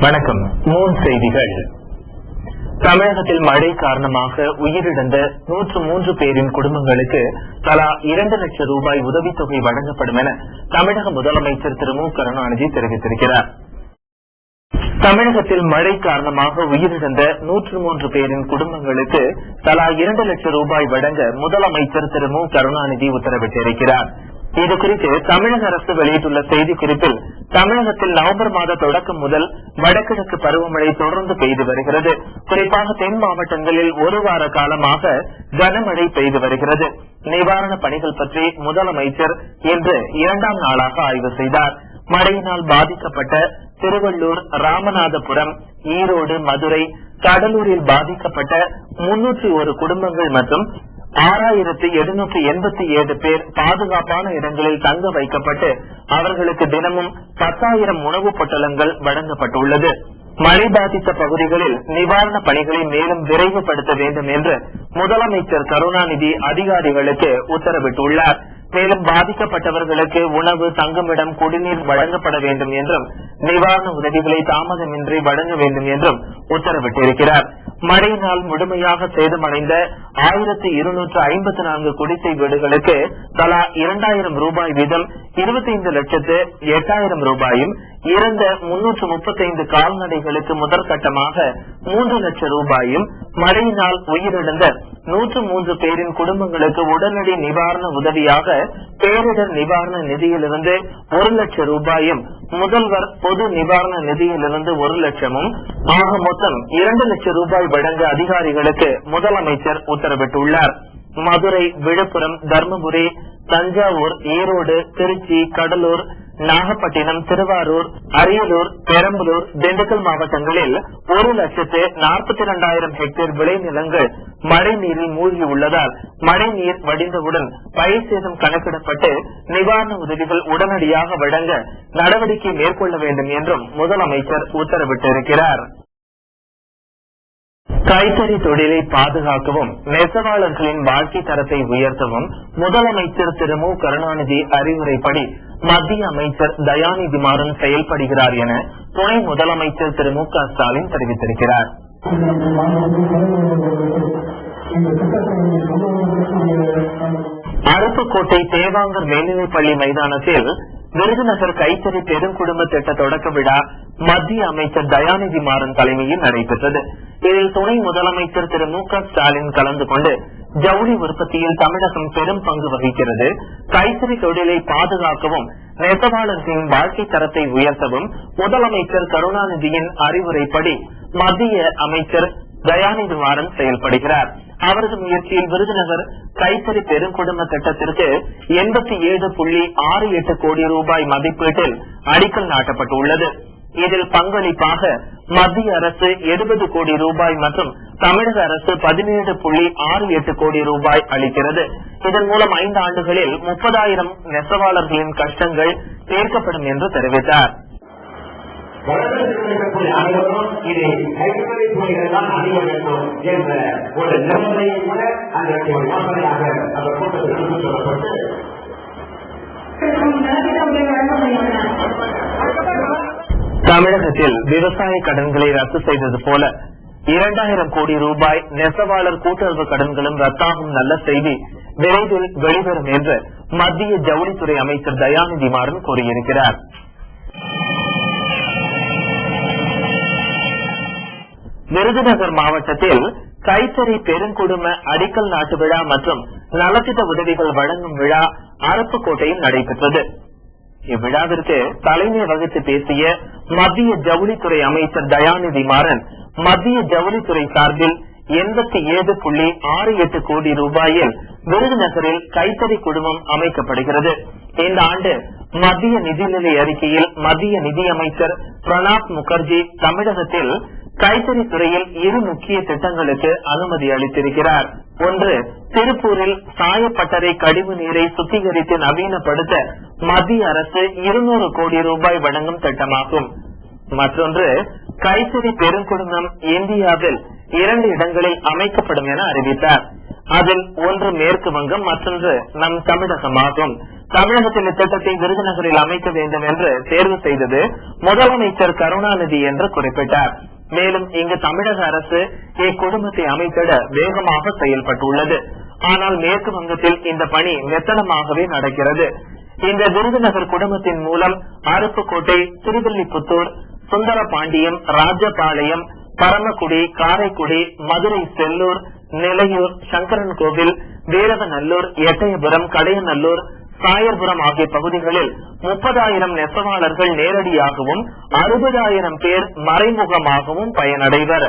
வணக்கம். செய்திகள். தமிழகத்தில் மழை காரணமாக உயிரிழந்த 103 பேரின் குடும்பங்களுக்கு தலா 2 லட்சம் ரூபாய் உதவித்தொகை வழங்கப்படும் என தமிழக முதலமைச்சர் திரு மு கருணாநிதி தெரிவித்திருக்கிறார். தமிழகத்தில் மழை காரணமாக உயிரிழந்த 103 பேரின் குடும்பங்களுக்கு தலா 2 லட்சம் ரூபாய் வழங்க முதலமைச்சர் திரு மு கருணாநிதி உத்தரவிட்டிருக்கிறார். இதுகுறித்து தமிழக அரசு வெளியிட்டுள்ள செய்திக்குறிப்பில், தமிழகத்தில் நவம்பர் மாத தொடக்கம் முதல் வடகிழக்கு பருவமழை தொடர்ந்து பெய்து வருகிறது. குறிப்பாக தென் மாவட்டங்களில் ஒரு வார காலமாக கனமழை பெய்து வருகிறது. நிவாரண பணிகள் பற்றி முதலமைச்சர் இன்று 2ஆம் நாளாக ஆய்வு செய்தார். மழையினால் பாதிக்கப்பட்ட திருவள்ளூர், ராமநாதபுரம், ஈரோடு, மதுரை, கடலூரில் பாதிக்கப்பட்ட 301 குடும்பங்கள் மற்றும் 6787 பேர் பாதுகாப்பான இடங்களில் தங்க வைக்கப்பட்டு அவர்களுக்கு தினமும் 10,000 உணவுப் பொட்டலங்கள் வழங்கப்பட்டுள்ளது. மழை பாதித்த பகுதிகளில் நிவாரண பணிகளை மேலும் விரைவுபடுத்த வேண்டும் என்று முதலமைச்சர் கருணாநிதி அதிகாரிகளுக்கு உத்தரவிட்டுள்ளார். மேலும் பாதிக்கப்பட்டவர்களுக்கு உணவு, தங்குமிடம், குடிநீர் வழங்கப்பட வேண்டும் என்றும் நிவாரண உதவிகளை தாமதமின்றி வழங்க வேண்டும் என்றும் உத்தரவிட்டிருக்கிறார். மழையினால் முழுமையாக சேதமடைந்த 1254 குடிசை வீடுகளுக்கு தலா 2000 ரூபாய் வீதம் 25,08,000 ரூபாயும், இறந்த 335 கால்நடைகளுக்கு முதற்கட்டமாக 3 லட்சம் ரூபாயும், மழையினால் உயிரிழந்த 103 பேரின் குடும்பங்களுக்கு உடனடி நிவாரண உதவியாக பேரிடர் நிவாரண நிதியிலிருந்து 1 லட்சம் ரூபாயும், முதல்வர் பொது நிவாரண நிதியிலிருந்து 1 லட்சமும் ஆக மொத்தம் 2 லட்சம் ரூபாய் வழங்க அதிகாரிகளுக்கு முதலமைச்சர் உத்தரவிட்டுள்ளார். மதுரை, விழுப்புரம், தர்மபுரி, தஞ்சாவூர், ஈரோடு, திருச்சி, கடலூர், நாகப்பட்டினம், திருவாரூர், அரியலூர், பெரம்பலூர், திண்டுக்கல் மாவட்டங்களில் 1,42,000 ஹெக்டேர் விளைநிலங்கள் மழை நீரில் மூழ்கி உள்ளதால் மழை நீர் வடிந்தவுடன் பயிர் சேதம் கணக்கிடப்பட்டு நிவாரண உதவிகள் உடனடியாக வழங்க நடவடிக்கை மேற்கொள்ள வேண்டும் என்றும் முதலமைச்சர் உத்தரவிட்டிருக்கிறார். கைத்தறி தொழிலை பாதுகாக்கவும் நெசவாளர்களின் வாழ்க்கை தரத்தை உயர்த்தவும் முதலமைச்சர் திரு மு கருணாநிதி அறிவுரைப்படி மத்திய அமைச்சர் தயாநிதி மாறன் செயல்படுகிறார் என துணை முதலமைச்சர் திரு மு க ஸ்டாலின் தெரிவித்திருக்கிறார். அருப்புக்கோட்டை தேவாங்கர் மேல்நிலைப்பள்ளி மைதானத்தில் விருதுநகர் கைத்தறி பெருங்குடும்ப திட்ட தொடக்க விழா மத்திய அமைச்சர் தயாநிதி மாறன் தலைமையில் நடைபெற்றது. இதில் துணை முதலமைச்சர் திரு மு க ஸ்டாலின் கலந்து கொண்டு, ஜவுளி உற்பத்தியில் தமிழகம் பெரும் பங்கு வகிக்கிறது, கைத்தறி தொழிலை பாதுகாக்கவும் நெசவாளர்களின் வாழ்க்கை தரத்தை உயர்த்தவும் முதலமைச்சர் கருணாநிதியின் அறிவுரைப்படி மத்திய அமைச்சர் தயாநிதி மாறன் செயல்படுகிறார். அவரது முயற்சியில் விருதுநகர் கைத்தறி பெருங்குடும்ப திட்டத்திற்கு 87.68 கோடி ரூபாய் மதிப்பீட்டில் அடிக்கல் நாட்டப்பட்டுள்ளது. இதில் பங்களிப்பாக மத்திய அரசு 70 கோடி ரூபாய் மற்றும் தமிழக அரசு 17.68 கோடி ரூபாய் அளிக்கிறது. இதன் மூலம் 5 ஆண்டுகளில் 30,000 நெசவாளர்களின் கஷ்டங்கள் தீர்க்கப்படும் என்று தெரிவித்தார். அனைவரும் இதை கைத்தறி துறைகள் தான் அணிய வேண்டும் என்ற ஒரு நிபந்தனையை கூட அந்த யோசனையாக அந்த கூட்டத்தில் எடுத்துச் சொல்லப்பட்டு தமிழகத்தில் விவசாய கடன்களை ரத்து செய்தது போல 2,000 கோடி ரூபாய் நெசவாளர் கூட்டுறவு கடன்களும் ரத்தாகும் நல்ல செய்தி விரைவில் வெளிவரும் என்று மத்திய ஜவுளித்துறை அமைச்சர் தயாநிதி மாறன் கூறியிருக்கிறார். விருதுநகர் மாவட்டத்தில் கைத்தறி பெருங்குடும்ப அடிக்கல் நாட்டு விழா மற்றும் நலத்திட்ட உதவிகள் வழங்கும் விழா அருப்புக்கோட்டையில் நடைபெற்றது. இவ்விழாவிற்கு தலைமை வகித்து பேசிய மத்திய ஜவுளித்துறை அமைச்சர் தயாநிதி மாறன், மத்திய ஜவுளித்துறை சார்பில் 87.68 கோடி ரூபாயில் விருதுநகரில் கைத்தறி குழுமம் அமைக்கப்படுகிறது. இந்த ஆண்டு மத்திய நிதிநிலை அறிக்கையில் மத்திய நிதியமைச்சர் பிரணாப் முகர்ஜி தமிழகத்தில் கைத்தறி துறையில் 2 முக்கிய திட்டங்களுக்கு அனுமதி அளித்திருக்கிறார். ஒன்று, திருப்பூரில் சாயப்பட்டறை கழிவு நீரை சுத்திகரித்து நவீனப்படுத்த மத்திய அரசு 200 கோடி ரூபாய் வழங்கும் திட்டமாகும். மற்றொன்று, கைத்தறி பெருங்குடும்பம் இந்தியாவில் 2 இடங்களில் அமைக்கப்படும் என அறிவித்தார். அதில் ஒன்று மேற்கு வங்கம், மற்றொன்று நம் தமிழகமாகும். தமிழகத்தில் இத்திட்டத்தை விருதுநகரில் அமைக்க வேண்டும் என்று தேர்வு செய்தது முதலமைச்சர் கருணாநிதி என்று குறிப்பிட்டார். மேலும் இங்கு தமிழக அரசு இக்குடும்பத்தை அமைத்திட வேகமாக செயல்பட்டுள்ளது. ஆனால் மேற்கு வங்கத்தில் இந்த பணி மெத்தனமாகவே நடக்கிறது. இந்த விருதுநகர் குடும்பத்தின் மூலம் அருப்புக்கோட்டை, திருவில்லிபுத்தூர், சுந்தரபாண்டியம், ராஜபாளையம், பரமக்குடி, காரைக்குடி, மதுரை, செல்லூர், நிலையூர், சங்கரன்கோவில், வீரவநல்லூர், எட்டயபுரம், கடையநல்லூர், சாயர்புரம் ஆகிய பகுதிகளில் 30,000 நெசவாளர்கள் நேரடியாகவும் 60,000 பேர் மறைமுகமாகவும் பயனடைவர்.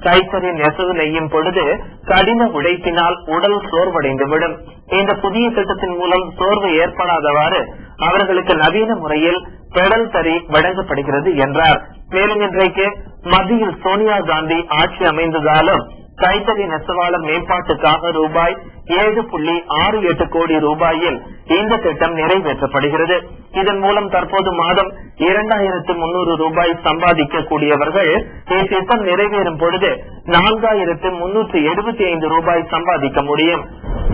கைத்தறி நெசவு நெய்யும் பொழுது கடின உழைப்பினால் உடல் சோர்வடைந்துவிடும். இந்த புதிய திட்டத்தின் மூலம் சோர்வு ஏற்படாதவாறு அவர்களுக்கு நவீன முறையில் பெடல் தறி வழங்கப்படுகிறது என்றார். மேலும் இன்றைக்கு மத்தியில் சோனியா காந்தி ஆட்சி அமைந்ததாலும் கைத்தறி நெசவாளர் மேம்பாட்டுக்காக ரூபாய் 7.68 கோடி ரூபாயில் இந்த திட்டம் நிறைவேற்றப்படுகிறது. இதன் மூலம் தற்போது மாதம் 2,300 ரூபாய் சம்பாதிக்க கூடியவர்கள் இத்திட்டம் நிறைவேறும் பொழுது 4,375 ரூபாய் சம்பாதிக்க முடியும்.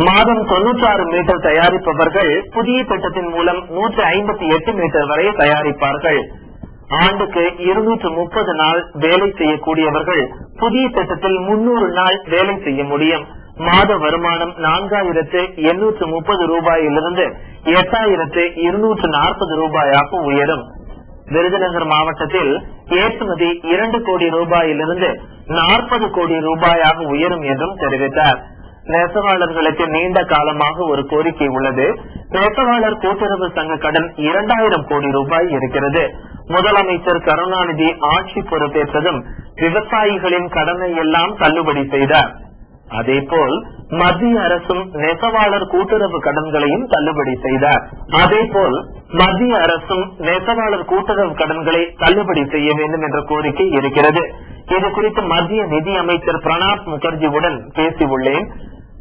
மாதம் 96 மீட்டர் தயாரிப்பவர்கள் புதிய திட்டத்தின் மூலம் 158 மீட்டர் வரை தயாரிப்பார்கள். ஆண்டுக்கு 230 நாள் வேலை செய்யக்கூடியவர்கள் புதிய திட்டத்தில் 300 நாள் வேலை செய்ய முடியும். மாத வருமானம் 4,830 ரூபாயிலிருந்து 8,240 ரூபாயாக உயரும். விருதுநகர் மாவட்டத்தில் ஏற்றுமதி 2 கோடி ரூபாயிலிருந்து 40 கோடி ரூபாயாக உயரும் என்றும் தெரிவித்தார். நெசவாளர்களுக்கு நீண்ட காலமாக ஒரு கோரிக்கை உள்ளது. நெசவாளர் கூட்டுறவு சங்க கடன் 2,000 கோடி ரூபாய் இருக்கிறது. முதலமைச்சர் கருணாநிதி ஆட்சி பொறுப்பேற்றதும் விவசாயிகளின் கடனை எல்லாம் தள்ளுபடி செய்தார். அதேபோல் மத்திய அரசும் நெசவாளர் கூட்டுறவு கடன்களையும் தள்ளுபடி செய்தார். தள்ளுபடி செய்ய வேண்டும் என்ற கோரிக்கை இருக்கிறது. இது குறித்து மத்திய நிதி அமைச்சர் பிரணாப் முகர்ஜியுடன் பேசியுள்ளேன்.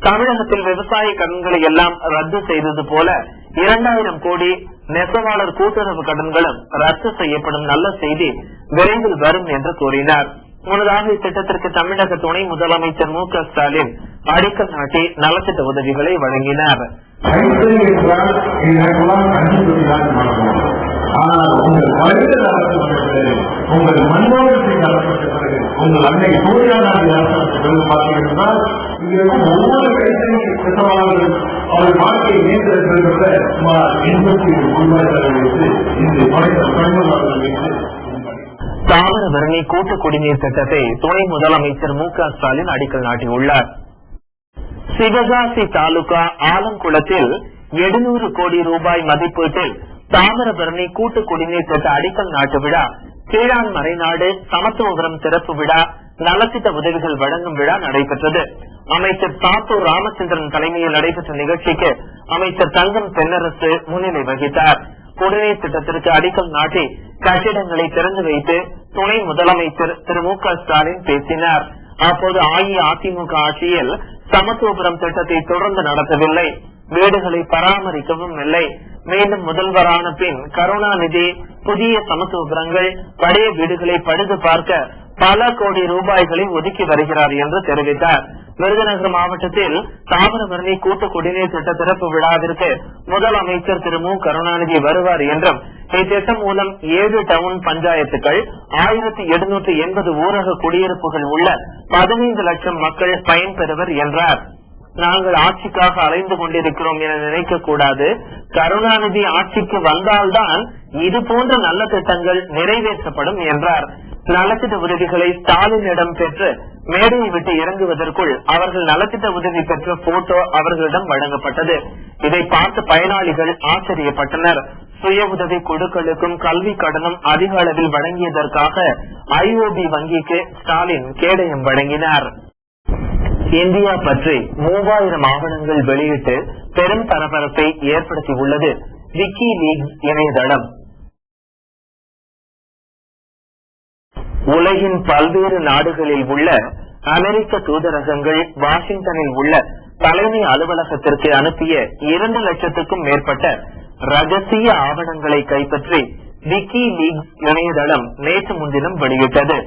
தமிழகத்தில் விவசாய கடன்களை எல்லாம் ரத்து செய்தது போல 2,000 கோடி நெசவாளர் கூட்டுறவு கடன்களும் ரத்து செய்யப்படும் நல்ல செய்தி விரைவில் வரும் என்று கூறினார். முன்னதாக இத்திட்டத்திற்கு தமிழக துணை முதலமைச்சர் மு.க. ஸ்டாலின் அடிக்கல் நாட்டி நலத்திட்ட உதவிகளை வழங்கினார். ஆனால் உங்கள் வயது உங்கள் மன்மோகன் உங்கள் அன்னை சோனியா காந்தி அரசு பார்த்தீங்கன்னா ஒவ்வொரு கைத்தறி நெசவாளர்கள் அவர்கள் வாழ்க்கையை மேம்படுத்த சுமார் 81 ரூபாய் வைத்து இந்த பயணம் வைத்து தாமிரபரணி கூட்டு குடிநீர் திட்டத்தை துணை முதலமைச்சர் மு.க. ஸ்டாலின் அடிக்கல் நாட்டியுள்ளார். சிவகாசி தாலுகா ஆலங்குளத்தில் 700 கோடி ரூபாய் மதிப்பீட்டில் தாமிரபரணி கூட்டு குடிநீர் திட்ட அடிக்கல் நாட்டு விழா, கீழான் மறைநாடு சமத்துவபுரம் திறப்பு விழா, நலத்திட்ட உதவிகள் வழங்கும் விழா நடைபெற்றது. அமைச்சர் சாத்தூர் ராமச்சந்திரன் தலைமையில் நடைபெற்ற நிகழ்ச்சிக்கு அமைச்சர் தங்கம் தென்னரசு முன்னிலை வகித்தார். குடிநீர் திட்டத்திற்கு அடிக்கல் நாட்டி கட்டிடங்களை திறந்து வைத்து துணை முதலமைச்சர் திரு மு.க. ஸ்டாலின் பேசினார். அப்போது அஇஅதிமுக ஆட்சியில் சமத்துவபுரம் திட்டத்தை தொடர்ந்து நடத்தவில்லை, வீடுகளை பராமரிக்கவும் இல்லை. மீண்டும் முதல்வரான பின் கருணாநிதி புதிய சமத்துவபுரங்கள், பழைய வீடுகளை பழுது பார்க்க பல கோடி ரூபாய்களை ஒதுக்கி வருகிறார் என்று தெரிவித்தார். விருதுநகர் மாவட்டத்தில் தாமிரபரணி கூட்டு குடிநீர் திட்ட திறப்பு விழாவிற்கு முதலமைச்சர் திரு மு. கருணாநிதி வருவார் என்றும் இத்திட்டம் மூலம் 7 டவுன் பஞ்சாயத்துகள், 1,780 ஊரக குடியிருப்புகள் உள்ள 15 லட்சம் மக்கள் பயன்பெறுவர் என்றார். நாங்கள் ஆட்சிக்காக அலைந்து கொண்டிருக்கிறோம் என நினைக்க கூடாது. கருணாநிதி ஆட்சிக்கு வந்தால்தான் இது போன்ற நல்ல திட்டங்கள் நிறைவேற்றப்படும் என்றார். நலத்திட்ட உதவிகளை ஸ்டாலினிடம் பெற்று மேடையை விட்டு இறங்குவதற்குள் அவர்கள் நலத்திட்ட உதவி பெற்ற போட்டோ அவர்களிடம் வழங்கப்பட்டது. இதை பார்த்து பயனாளிகள் ஆச்சரியப்பட்டனர். சுய உதவி குழுக்களுக்கும் கல்வி கடனும் அதிக அளவில் வழங்கியதற்காக IOB வங்கிக்கு ஸ்டாலின் கேடயம் வழங்கினார். இந்தியா பற்றி 3000 ஆவணங்கள் வெளியிட்டு பெரும் பரபரப்பை ஏற்படுத்தியுள்ளது விக்கிலீக்ஸ் இணையதளம். உலகின் பல்வேறு நாடுகளில் உள்ள அமெரிக்க தூதரகங்கள் வாஷிங்டனில் உள்ள தலைமை அலுவலகத்திற்கு அனுப்பிய 2 லட்சத்துக்கும் மேற்பட்ட ரகசிய ஆவணங்களை கைப்பற்றி விக்கிலீக்ஸ் இணையதளம் நேற்று முன்தினம் வெளியிட்டது.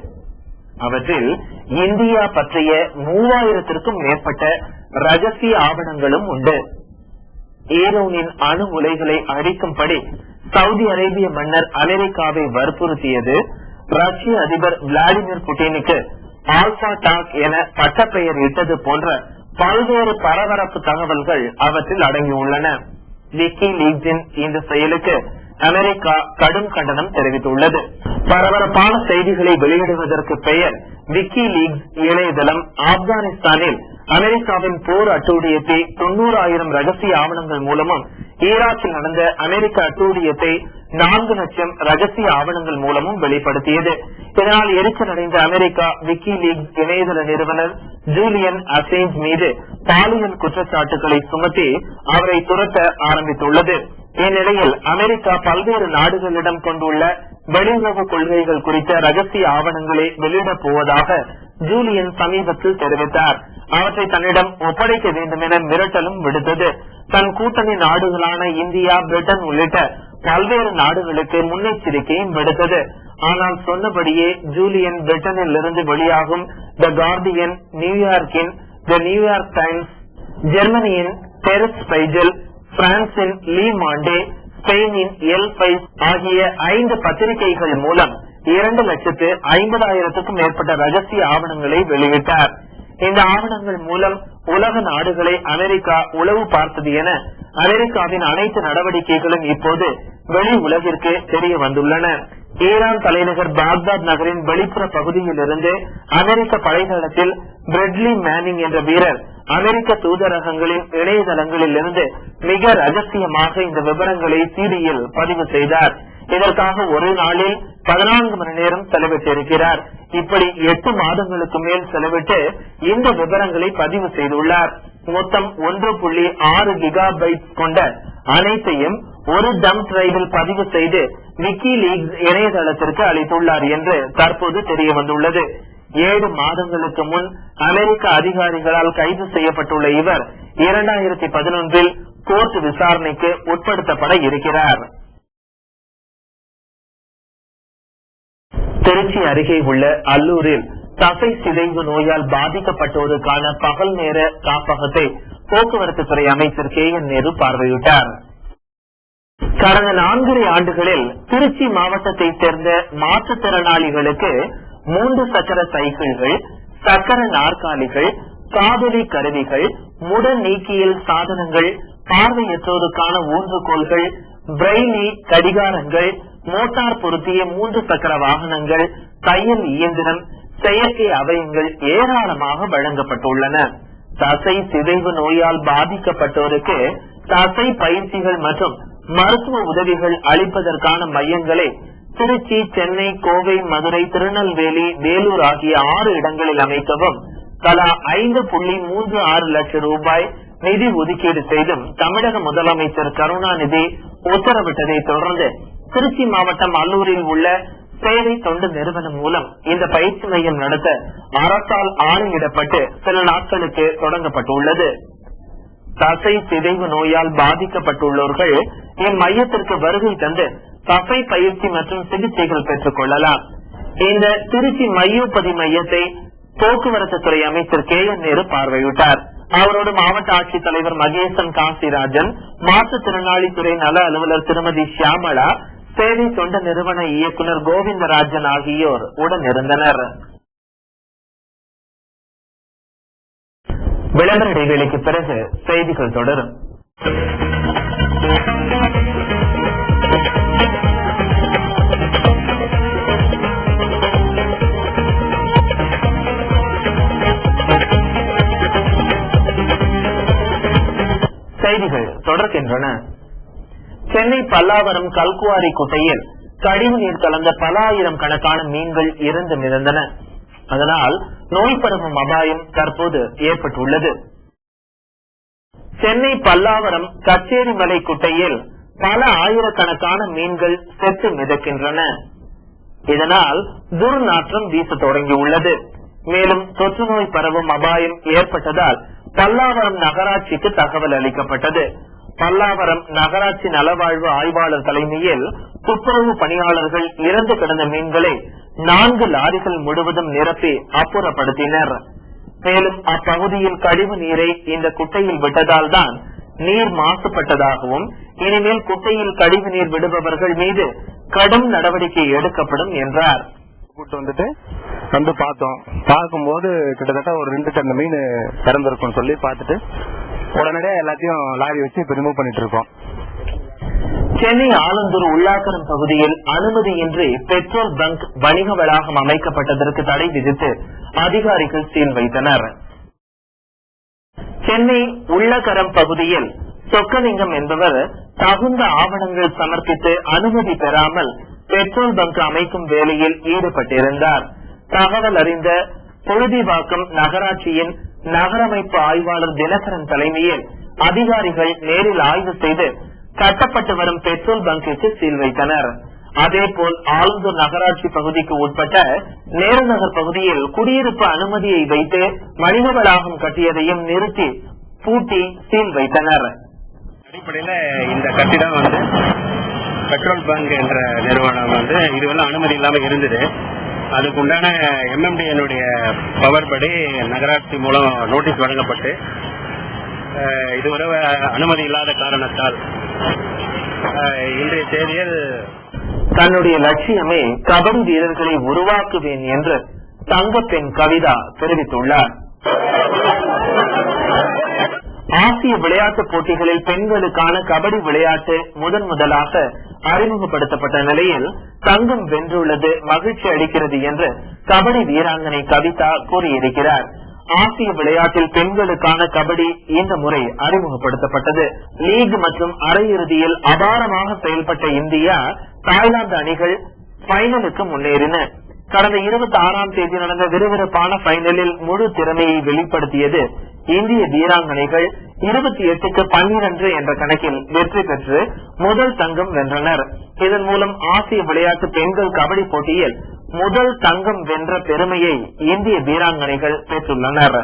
அவற்றில் இந்தியா பற்றிய 3000த்திற்கும் மேற்பட்ட ரகசிய ஆவணங்களும் உண்டு. ஈரானின் அணு உலைகளை அழிக்கும்படி சவுதி அரேபிய மன்னர் அமெரிக்காவை வற்புறுத்தியது, ரஷ்ய அதிபர் விளாடிமிர் புட்டினுக்கு ஆல்பா டாக் என பட்டப்பெயர் இட்டது போன்ற பல்வேறு பரபரப்பு தகவல்கள் அவற்றில் அடங்கியுள்ளன. விக்கிலீக்ஸின் இந்த செயலுக்கு அமெரிக்கா கடும் கண்டனம் தெரிவித்துள்ளது. பரபரப்பான செய்திகளை வெளியிடுவதற்கு பெயர் விக்கிலீக்ஸ் இணையதளம் ஆப்கானிஸ்தானில் அமெரிக்காவின் போர் அட்டூழியத்தை 90,000 ரகசிய ஆவணங்கள் மூலமும், ஈராக்கில் நடந்த அமெரிக்க அட்டூழியத்தை 4 லட்சம் ரகசிய ஆவணங்கள் மூலமும் வெளிப்படுத்தியது. இதனால் எரிச்சலடைந்த அமெரிக்கா விக்கிலீக்ஸ் இணையதள நிறுவனர் ஜூலியன் அசேஞ்ச் மீது பாலியல் குற்றச்சாட்டுகளை சுமத்தி அவரை துரத்த ஆரம்பித்துள்ளது. இந்நிலையில் அமெரிக்கா பல்வேறு நாடுகளிடம் கொண்டுள்ள வெளியுறவு கொள்கைகள் குறித்த ரகசிய ஆவணங்களை வெளியிடப் போவதாக ஜூலியன் சமீபத்தில் தெரிவித்தார். அவற்றை தன்னிடம் ஒப்படைக்க வேண்டும் என மிரட்டலும் விடுத்தது. தன் கூட்டணி நாடுகளான இந்தியா, பிரிட்டன் உள்ளிட்ட பல்வேறு நாடுகளுக்கு முன்னெச்சரிக்கையும் விடுத்தது. ஆனால் சொன்னபடியே ஜூலியன் பிரிட்டனில் இருந்து வெளியாகும் த கார்டியன், நியூயார்க்கின் த நியூயார்க் டைம்ஸ், ஜெர்மனியின் பெரிஸ் பைஜல், பிரான்சின் லீ மாண்டே, ஸ்பெயினின் எல் பைஸ் ஆகிய 5 பத்திரிகைகள் மூலம் 2,50,000க்கும் மேற்பட்ட ரகசிய ஆவணங்களை வெளியிட்டார். இந்த ஆவணங்கள் மூலம் உலக நாடுகளை அமெரிக்கா உளவு பார்த்தது என அமெரிக்காவின் அனைத்து நடவடிக்கைகளும் இப்போது வெளி உலகிற்கு தெரிய வந்துள்ளன. ஈரான் தலைநகர் பாக்தாத் நகரின் வெளிப்புற பகுதியில் இருந்து அமெரிக்க படைத்தளத்தில் பிரெட்லி மேனிங் என்ற வீரர் அமெரிக்க தூதரகங்களின் இணையதளங்களில் இருந்து மிக ரகசியமாக இந்த விவரங்களை சிடியில் பதிவு செய்தார். இதற்காக ஒரு நாளில் 14 மணி நேரம் செலவிட்டிருக்கிறார். இப்படி 8 மாதங்களுக்கு மேல் செலவிட்டு இந்த விவரங்களை பதிவு செய்துள்ளார். மொத்தம் 1.6 கிகாபைட்ஸ் கொண்ட அனைத்தையும் ஒரு தம் டிரைவில் பதிவு செய்து விக்கிலீக்ஸ் இணையதளத்திற்கு அளித்துள்ளார் என்று தற்போது தெரிய வந்துள்ளது. 7 மாதங்களுக்கு முன் அமெரிக்க அதிகாரிகளால் கைது செய்யப்பட்டுள்ள இவர் 2011 கோர்ட் விசாரணைக்கு உட்படுத்தப்பட இருக்கிறார். திருச்சி அருகே உள்ள அல்லூரில் தசை சிதைவு நோயால் பாதிக்கப்பட்டோருக்கான பகல் நேர காப்பகத்தை போக்குவரத்து துறை அமைச்சர் KN நேரு பார்வையிட்டார். கடந்த 4 ஆண்டுகளில் திருச்சி மாவட்டத்தை சேர்ந்த மாற்றுத்திறனாளிகளுக்கு 3 சக்கர சைக்கிள்கள், சக்கர நாற்காலிகள், காதொலி கருவிகள், முட நீக்கியல் சாதனங்கள், பார்வையற்றோருக்கான ஊன்றுகோல்கள், பிரெய்லி கடிகாரங்கள், மோட்டார் பொருத்திய 3 சக்கர வாகனங்கள், தையல் இயந்திரம், செயற்கை அவயங்கள் ஏராளமாக வழங்கப்பட்டுள்ளன. தசை சிதைவு நோயால் பாதிக்கப்பட்டோருக்கு தசை பயிற்சிகள் மற்றும் மருத்துவ உதவிகள் அளிப்பதற்கான மையங்களை திருச்சி, சென்னை, கோவை, மதுரை, திருநெல்வேலி, வேலூர் ஆகிய 6 இடங்களில் அமைக்கவும் தலா 5.36 லட்சம் ரூபாய் நிதி ஒதுக்கீடு செய்தும் தமிழக முதலமைச்சர் கருணாநிதி உத்தரவிட்டதை தொடர்ந்து திருச்சி மாவட்டம் அல்லூரில் உள்ள சேவை தொண்டு நிறுவனம் மூலம் இந்த பயிற்சி மையம் நடத்த அரசால் ஆணையிடப்பட்டு சில நாட்களுக்கு தொடங்கப்பட்டுள்ளது. தசை சிதைவு நோயால் பாதிக்கப்பட்டுள்ளவர்கள் இம்மையத்திற்கு வருகை தந்து தசை பயிற்சி மற்றும் சிகிச்சைகள் பெற்றுக் கொள்ளலாம். இந்த திருச்சி மையோபதி மையத்தை போக்குவரத்து துறை அமைச்சர் KN நேரு பார்வையிட்டார். அவரோடு மாவட்ட ஆட்சித்தலைவர் மகேசன் காசிராஜன், மாற்றுத்திறனாளித்துறை நல அலுவலர் திருமதி ஷியாமளா, சேவை தொண்டு நிறுவன இயக்குநர் கோவிந்தராஜன் ஆகியோர் உடனிருந்தனர். விளம்பர இடைவேளைக்கு பிறகு செய்திகள் தொடரும். செய்திகள் தொடர்கின்றன. சென்னை பல்லாவரம் கல்குவாரி குட்டையில் கழிவு நீர் கலந்த பல ஆயிரம் கணக்கான மீன்கள் இறந்து மிதந்தன. அதனால் நோய் பரவும் அபாயம் தற்போது ஏற்பட்டுள்ளது. சென்னை பல்லாவரம் கச்சேரி மலை குட்டையில் பல ஆயிரக்கணக்கான மீன்கள் செத்து மிதக்கின்றன. இதனால் துர்நாற்றம் வீச தொடங்கியுள்ளது. மேலும் தொற்று நோய் பரவும் அபாயம் ஏற்பட்டதால் பல்லாவரம் நகராட்சிக்கு தகவல் அளிக்கப்பட்டது. பல்லாவரம் நகராட்சி நலவாழ்வு ஆய்வாளர் தலைமையில் துப்புரவு பணியாளர்கள் இறந்து கிடந்த மீன்களை 4 லாரிகள் முழுவதும் நிரப்பி அப்புறப்படுத்தினர். மேலும் அப்பகுதியில் கழிவு நீரை இந்த குட்டையில் விட்டதால் தான் நீர் மாசுபட்டதாகவும் இனிமேல் குட்டையில் கழிவு நீர் விடுபவர்கள் மீது கடும் நடவடிக்கை எடுக்கப்படும் என்றார். வந்துட்டு வந்து பார்க்கும்போது கிட்டத்தட்ட ஒரு 2 டன் மீன் திறந்திருக்கும் சொல்லி பார்த்துட்டு உடனடியாக எல்லாத்தையும் லாரி வச்சு இப்ப ரிமூவ் பண்ணிட்டு இருக்கோம். சென்னை ஆலந்தூர் உள்ளாக்கரம் பகுதியில் அனுமதியின்றி பெட்ரோல் பங்க் வணிக வளாகம் அமைக்கப்பட்டதற்கு தடை விதித்து அதிகாரிகள் சீல் வைத்தனர். சென்னை உள்ளக்கரம் பகுதியில் சொக்கலிங்கம் என்பவர் தகுந்த ஆவணங்கள் சமர்ப்பித்து அனுமதி பெறாமல் பெட்ரோல் பங்க் அமைக்கும் வேலையில் ஈடுபட்டிருந்தார். தகவல் அறிந்த பொழுதிவாக்கம் நகராட்சியின் நகரமைப்பு ஆய்வாளர் தினகரன் தலைமையில் அதிகாரிகள் நேரில் ஆய்வு செய்து கட்டப்பட்டு வரும் பெட்ரோல் பங்கிற்கு சீல் வைத்தனர். அதேபோல் ஆலந்தூர் நகராட்சி பகுதிக்கு உட்பட்ட நேருநகர் பகுதியில் குடியிருப்பு அனுமதியை வைத்து வணிக வளாகம் கட்டியதையும் நிறுத்தி பூட்டி சீல் வைத்தனர். அடிப்படையில் இந்த கட்டிடம் பெட்ரோல் பங்க் என்ற நிறுவனம் இதுவரை அனுமதி இல்லாமல் இருந்தது. அதுக்குண்டான MMDN பவர் படி நகராட்சி மூலம் நோட்டீஸ் வழங்கப்பட்டு இதுவரை அனுமதி இல்லாத காரணத்தால் இன்றைய தேதியில் தன்னுடைய லட்சியமே கபடி வீரர்களை உருவாக்குவேன் என்று தங்கப்பெண் கவிதா தெரிவித்துள்ளார். ஆசிய விளையாட்டுப் போட்டிகளில் பெண்களுக்கான கபடி விளையாட்டு முதலாக அறிமுகப்படுத்தப்பட்ட நிலையில் தங்கம் வென்றுள்ளது மகிழ்ச்சி அளிக்கிறது என்று கபடி வீராங்கனை கவிதா கூறியிருக்கிறார். ஆசிய விளையாட்டில் பெண்களுக்கான கபடி இந்த முறை அறிமுகப்படுத்தப்பட்டது. லீக் மற்றும் அரையிறுதியில் அபாரமாக செயல்பட்ட இந்தியா தாய்லாந்து அணிகள் பைனலுக்கு முன்னேறின. கடந்த 26ஆம் தேதி நடந்த விறுவிறுப்பான பைனலில் முழு திறமையை வெளிப்படுத்தியது இந்திய வீராங்கனைகள் 28-12 என்ற கணக்கில் வெற்றி பெற்று முதல் தங்கம் வென்றனர். இதன் மூலம் ஆசிய விளையாட்டு பெண்கள் கபடி போட்டியில் முதல் தங்கம் வென்ற பெருமையை இந்திய வீராங்கனைகள் பெற்றுள்ளனர்.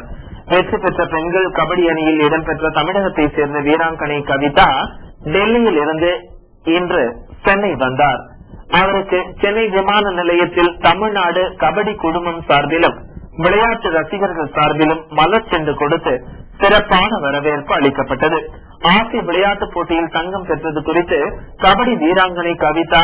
வெற்றி பெற்ற பெண்கள் கபடி அணியில் இடம்பெற்ற தமிழகத்தை சேர்ந்த வீராங்கனை கவிதா டெல்லியில் இருந்து இன்று சென்னை வந்தார். அவருக்கு சென்னை விமான நிலையத்தில் தமிழ்நாடு கபடி குழுமம் சார்பிலும் விளையாட்டு ரசிகர்கள் சார்பிலும் மலர் சென்று கொடுத்து சிறப்பான வரவேற்பு அளிக்கப்பட்டது. ஆசிய விளையாட்டுப் போட்டியில் தங்கம் பெற்றது குறித்து கபடி வீராங்கனை கவிதா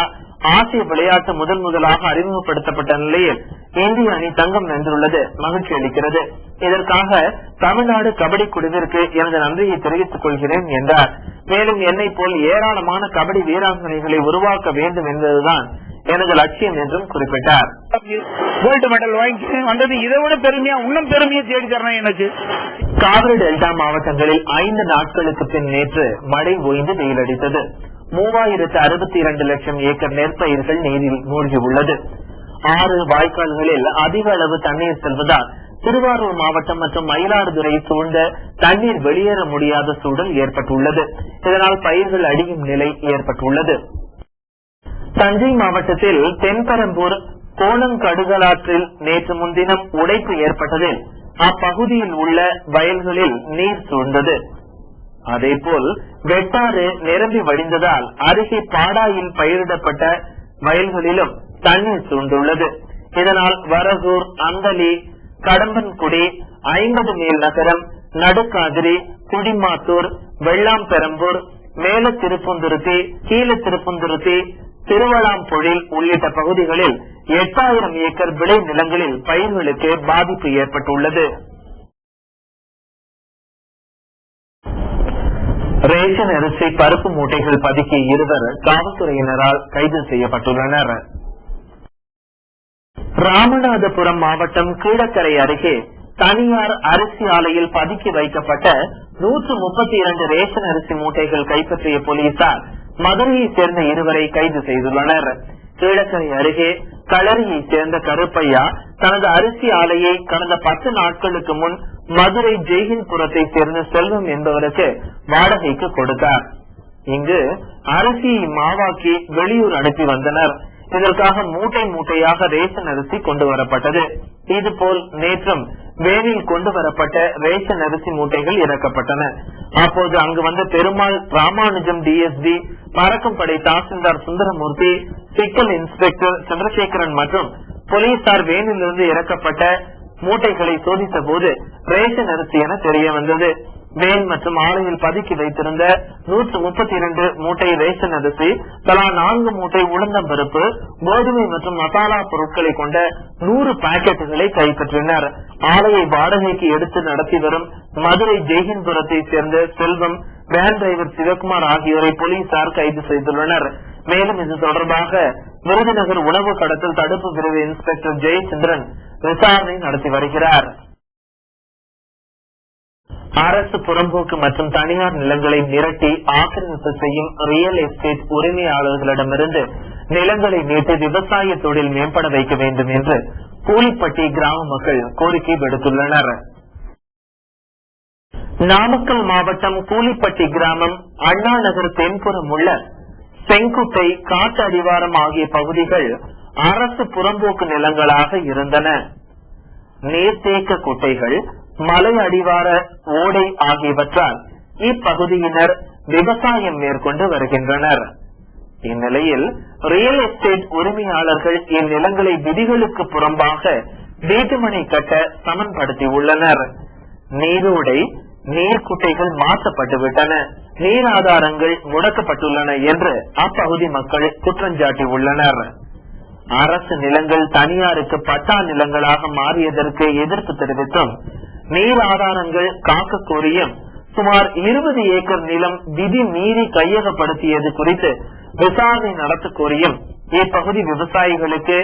ஆசிய விளையாட்டு முதலாக அறிமுகப்படுத்தப்பட்ட நிலையில் இந்திய அணி தங்கம் வென்றுள்ளது மகிழ்ச்சி அளிக்கிறது. இதற்காக தமிழ்நாடு கபடி குழுவிற்கு எனது நன்றியை தெரிவித்துக் கொள்கிறேன் என்றார். மேலும் என்னை போல் ஏராளமான கபடி வீராங்கனைகளை உருவாக்க வேண்டும் என்பதுதான் எனது லட்சியம் என்றும் குறிப்பிட்டார். கோல்டு மெடல் வாங்கி வந்தது இதை விட பெருமையா இன்னும் பெருமையை தேடி தரணும் எனக்கு. காவிரி டெல்டா மாவட்டங்களில் 5 நாட்களுக்கு பின் நேற்று மழை ஓய்ந்து வெயிலடித்தது. 3062 லட்சம் ஏக்கர் நெற்பயிர்கள் நீரில் மூழ்கியுள்ளது. 6 வாய்க்கால்களில் அதிக அளவு தண்ணீர் செல்வதால் திருவாரூர் மாவட்டம் மற்றும் மயிலாடுதுறை சூழ்ந்த தண்ணீர் வெளியேற முடியாத சூழல் ஏற்பட்டுள்ளது. இதனால் பயிர்கள் அழியும் நிலை ஏற்பட்டுள்ளது. தஞ்சை மாவட்டத்தில் தென்பெரம்பூர் கோணங்கடுகலாற்றில் நேற்று முன்தினம் உடைப்பு ஏற்பட்டதில் அப்பகுதியில் உள்ள வயல்களில் நீர் சூழ்ந்தது. அதேபோல் வெட்டாறு நிரம்பி வடிந்ததால் அருகே பாடாயில் பயிரிடப்பட்ட வயல்களிலும் தண்ணீர் சூழ்ந்துள்ளது. இதனால் வரகூர், அந்தலி, கடம்பன்குடி, 50 மேல் நகரம், நடுக்காதிரி, குடிமாத்தூர், வெள்ளாம்பெரம்பூர், மேல திருப்புந்துருத்தி, கீழ திருப்புந்துருத்தி, திருவளாம்பொழில் உள்ளிட்ட பகுதிகளில் 8000 ஏக்கர் விளை நிலங்களில் பயிர்களுக்கு பாதிப்பு ஏற்பட்டுள்ளது. ரேஷன் அரிசி பருப்பு மூட்டைகள் பதுக்கிய 2 காவல்துறையினரால் கைது செய்யப்பட்டுள்ளனர். ராமநாதபுரம் மாவட்டம் கீழக்கரை அருகே தனியார் அரிசி ஆலையில் பதுக்கி வைக்கப்பட்ட 132 ரேஷன் அரிசி மூட்டைகள் கைப்பற்றிய போலீசார் மதுரையை சேர்ந்த 2 கைது செய்துள்ளனர். கீழக்கரை அருகே களரியை சேர்ந்த கருப்பையா தனது அரிசி ஆலையை கடந்த 10 நாட்களுக்கு முன் மதுரை ஜெய்ஹின்புரத்தை சேர்ந்த செல்வம் என்பவருக்கு வாடகைக்கு கொடுத்தார். இங்கு அரிசியை மாவாக்கி வெளியூர் அனுப்பி வந்தனர். இதற்காக மூட்டை மூட்டையாக ரேஷன் அரிசி கொண்டு வரப்பட்டது. இதுபோல் நேற்றும் வேனில் கொண்டு வரப்பட்ட ரேஷன் அரிசி மூட்டைகள் இறக்கப்பட்டன. அப்போது அங்கு வந்த பெருமாள், ராமானுஜம் டிஎஸ்பி, பறக்கும் படை தாசில்தார் சுந்தரமூர்த்தி, சிக்கல் இன்ஸ்பெக்டர் சந்திரசேகரன் மற்றும் போலீசார் வேனிலிருந்து இறக்கப்பட்ட மூட்டைகளை சோதித்த போது ரேஷன் அரிசி என தெரிய வந்தது. வேன் மற்றும் ஆலையில் பதுக்கி வைத்திருந்த 132 மூட்டை ரேஷன் அரிசி, தலா 4 மூட்டை உளுந்தம்பருப்பு, கோதுமை மற்றும் மசாலா பொருட்களை கொண்ட 100 பாக்கெட்டுகளை கைப்பற்றினர். ஆலையை வாடகைக்கு எடுத்து நடத்தி வரும் மதுரை ஜெய்ஹின்புரத்தை சேர்ந்த செல்வம், வேன் டிரைவர் சிவகுமார் ஆகியோரை போலீசார் கைது செய்துள்ளனர். மேலும் இது தொடர்பாக விருதுநகர் உணவு கடத்தல் தடுப்பு பிரிவு இன்ஸ்பெக்டர் ஜெயச்சந்திரன் விசாரணை நடத்தி வருகிறார். அரசு புறம்போக்கு மற்றும் தனியார் நிலங்களை மிரட்டி ஆக்கிரமிப்பு செய்யும் ரியல் எஸ்டேட் உரிமையாளர்களிடமிருந்து நிலங்களை மீட்டு விவசாய தொழில் மேம்பட வைக்க வேண்டும் என்று கூலிப்பட்டி கிராம மக்கள் கோரிக்கை விடுத்துள்ளனர். நாமக்கல் மாவட்டம் கூலிப்பட்டி கிராமம், அண்ணா நகர் தென்புறம் உள்ள செங்குட்டை, காட்டு அடிவாரம் ஆகிய பகுதிகள் அரசு புறம்போக்கு நிலங்களாக இருந்தன. நீர்த்தேக்க குட்டைகள், மலை அடிவார ஓடை ஆகியவற்றால் இப்பகுதியினர் விவசாயம் மேற்கொண்டு வருகின்றனர். இந்நிலையில் ரியல் எஸ்டேட் உரிமையாளர்கள் இந்நிலங்களை விதிகளுக்கு புறம்பாக வீட்டுமனை கட்ட சமன்படுத்தியுள்ளனர். நீரோடை, நீர்க்குட்டைகள் மாற்றப்பட்டுவிட்டன, நீர் ஆதாரங்கள் முடக்கப்பட்டுள்ளன என்று அப்பகுதி மக்கள் குற்றஞ்சாட்டி உள்ளனர். அரசு நிலங்கள் தனியாருக்கு பட்டா நிலங்களாக மாறியதற்கு எதிர்ப்பு தெரிவித்தும், நீர் ஆதாரங்கள் காக்க கோரியும், சுமார் 20 ஏக்கர் நிலம் விதி மீறி கையகப்படுத்தியது குறித்து விசாரணை நடத்த கோரியும் இப்பகுதி விவசாயிகளுக்கு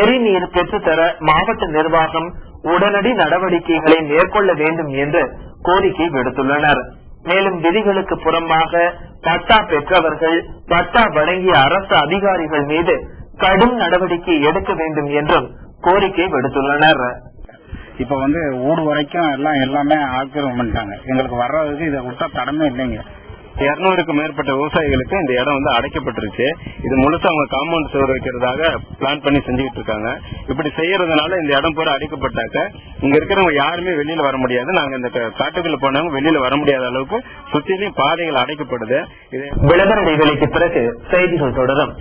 எரிநீர் பெற்றுத்தர மாவட்ட நிர்வாகம் உடனடி நடவடிக்கைகளை மேற்கொள்ள வேண்டும் என்று கோரிக்கை விடுத்துள்ளனர். மேலும் விதிகளுக்கு புறம்பாக பட்டா பெற்றவர்கள், பட்டா வழங்கிய அரசு அதிகாரிகள் மீது கடும் நடவடிக்கை எடுக்க வேண்டும் என்றும் கோரிக்கை விடுத்துள்ளனர். இப்ப ஊடு வரைக்கும் எல்லாமே ஆக்கிரமிப்பு பண்ணிட்டாங்க. எங்களுக்கு வர்றதுக்கு இதை விட்டா தடமே இல்லைங்க. 200க்கு மேற்பட்ட விவசாயிகளுக்கு இந்த இடம் அடைக்கப்பட்டிருச்சு. இது முழுசா அவங்க காம்பவுண்ட் சுவர் வைக்கிறதாக பிளான் பண்ணி செஞ்சுக்கிட்டு இருக்காங்க. இப்படி செய்யறதுனால இந்த இடம் பூரா அடைக்கப்பட்டாக்க இங்க இருக்கிறவங்க யாருமே வெளியில வர முடியாது. நாங்க இந்த காட்டுக்குள்ள போனவங்க வெளியில வர முடியாத அளவுக்கு சுத்திலையும் பாதைகள் அடைக்கப்படுது. இது விளம்பர இடைவெளிக்கு பிறகு செய்திகள் தொடரும்.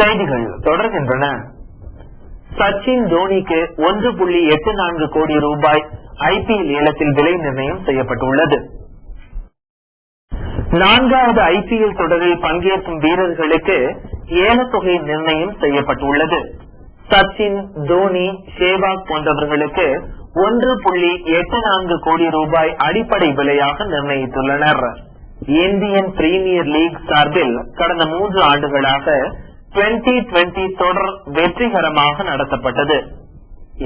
செய்திகள் தொடர்கின்றன. சச்சின் தோனிக்கு 1.84 கோடி ரூபாய் ஐபிஎல் ஏலத்தில் விலை நிர்ணயம் செய்யப்பட்டுள்ளது. 4வது ஐபிஎல் தொடரில் பங்கேற்கும் வீரர்களுக்கு ஏலத்தொகை நிர்ணயம் செய்யப்பட்டுள்ளது. சச்சின், தோனி, சேவாக் போன்றவர்களுக்கு 1.84 கோடி ரூபாய் அடிப்படை விலையாக நிர்ணயித்துள்ளனர். இந்தியன் பிரீமியர் லீக் சார்பில் கடந்த 3 ஆண்டுகளாக 2020 தொடர் வெற்றிகரமாக நடத்தப்பட்டது.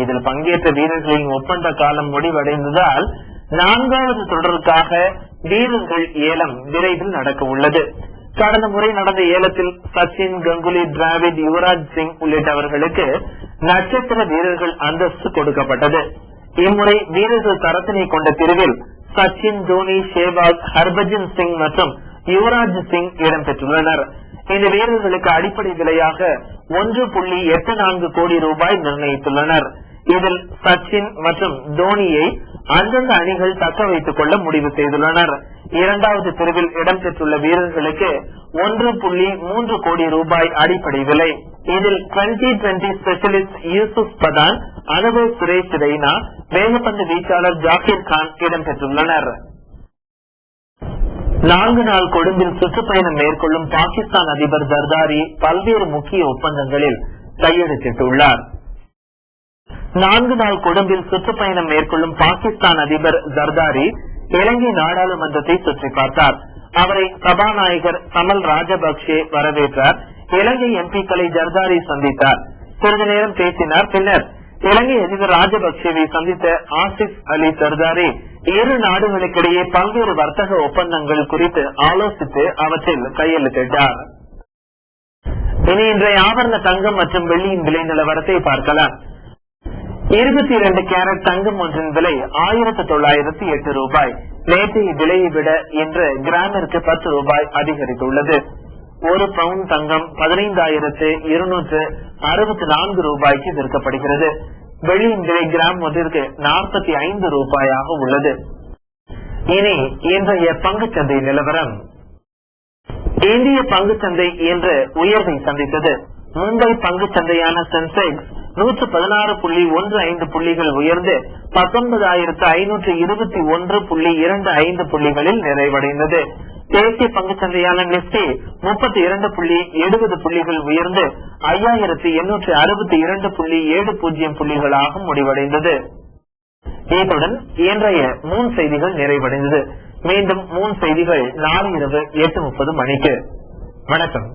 இதில் பங்கேற்ற வீரர்களின் ஒப்பந்த காலம் முடிவடைந்ததால் 4வது தொடருக்காக வீரர்கள் ஏலம் விரைவில் நடக்க உள்ளது. கடந்த முறை நடந்த ஏலத்தில் சச்சின், கங்குலி, டிராவிட், யுவராஜ் சிங் உள்ளிட்டவர்களுக்கு நட்சத்திர வீரர்கள் அந்தஸ்து கொடுக்கப்பட்டது. இம்முறை வீரர்கள் தரத்தினை கொண்ட பிரிவில் சச்சின், தோனி, சேவாக், ஹர்பஜன் சிங் மற்றும் யுவராஜ் சிங் இடம்பெற்றுள்ளனர். இந்த வீரர்களுக்கு அடிப்படை விலையாக 1.84 கோடி ரூபாய் நிர்ணயித்துள்ளனர். இதில் சச்சின் மற்றும் தோனியை அந்தந்த அணிகள் தக்க வைத்துக் கொள்ள முடிவு செய்துள்ளனர். 2வது பிரிவில் இடம்பெற்றுள்ள வீரர்களுக்கு 1.3 கோடி ரூபாய் அடிப்படை விலை. இதில் 2020 ஸ்பெஷலிஸ்ட் யூசுப் பதான், அனுபவ் சுரேஷ் ரெய்னா, வேகப்பந்து வீச்சாளர் ஜாகிர் கான் இடம்பெற்றுள்ளனர். 4 நாள் கொழும்பில் சுற்றுப்பயணம் மேற்கொள்ளும் பாகிஸ்தான் அதிபர் ஜர்தாரி பல்வேறு முக்கிய ஒப்பந்தங்களில் கையெழுத்திட்டுள்ளார். 4 நாள் கொழும்பில் சுற்றுப்பயணம் மேற்கொள்ளும் பாகிஸ்தான் அதிபர் ஜர்தாரி இலங்கை நாடாளுமன்றத்தை சுற்றி பார்த்தார். அவரை சபாநாயகர் சமல் ராஜபக்சே வரவேற்றார். இலங்கை எம்பிக்களை ஜர்தாரி சந்தித்தார். சிறிது நேரம் பேசினார். பின்னர் இலங்கை அதிபர் ராஜபக்சேவை சந்தித்த ஆசிப் அலி ஜர்தாரி இரு நாடுகளுக்கிடையே பல்வேறு வர்த்தக ஒப்பந்தங்கள் குறித்து ஆலோசித்து அவற்றில் கையெழுத்திட்டார். இனி இன்றைய ஆபரண தங்கம் மற்றும் வெள்ளியின் விலை நிலவரத்தை பார்க்கலாம். 22 கேரட் தங்கம் ஒன்றின் விலை 1908 ரூபாய். நேற்றைய விலையை விட இன்று கிராமிற்கு 10 ரூபாய் அதிகரித்துள்ளது. 1 பவுன் தங்கம் 15,264 ரூபாய்க்கு விற்கப்படுகிறது. வெள்ளியின் விலை கிராம் ஒன்றிற்கு 45 ரூபாயாக உள்ளது. இனி இன்றைய பங்குச்சந்தை நிலவரம். இந்திய பங்குச்சந்தை இன்று உயர்வை சந்தித்தது. மும்பை பங்குச்சந்தையான சென்செக்ஸ் 116.15 புள்ளிகள் உயர்ந்து 19,521.25 புள்ளிகளில் நிறைவடைந்தது. தேசிய பங்குச்சந்தையான நிப்டி 32.70 புள்ளிகள் உயர்ந்து 5,862.70 புள்ளிகளாக முடிவடைந்தது. இத்துடன் இன்றைய 3 செய்திகள் நிறைவடைந்தது. மீண்டும் 3 செய்திகள் நாளை இரவு 8:30 மணிக்கு. வணக்கம்.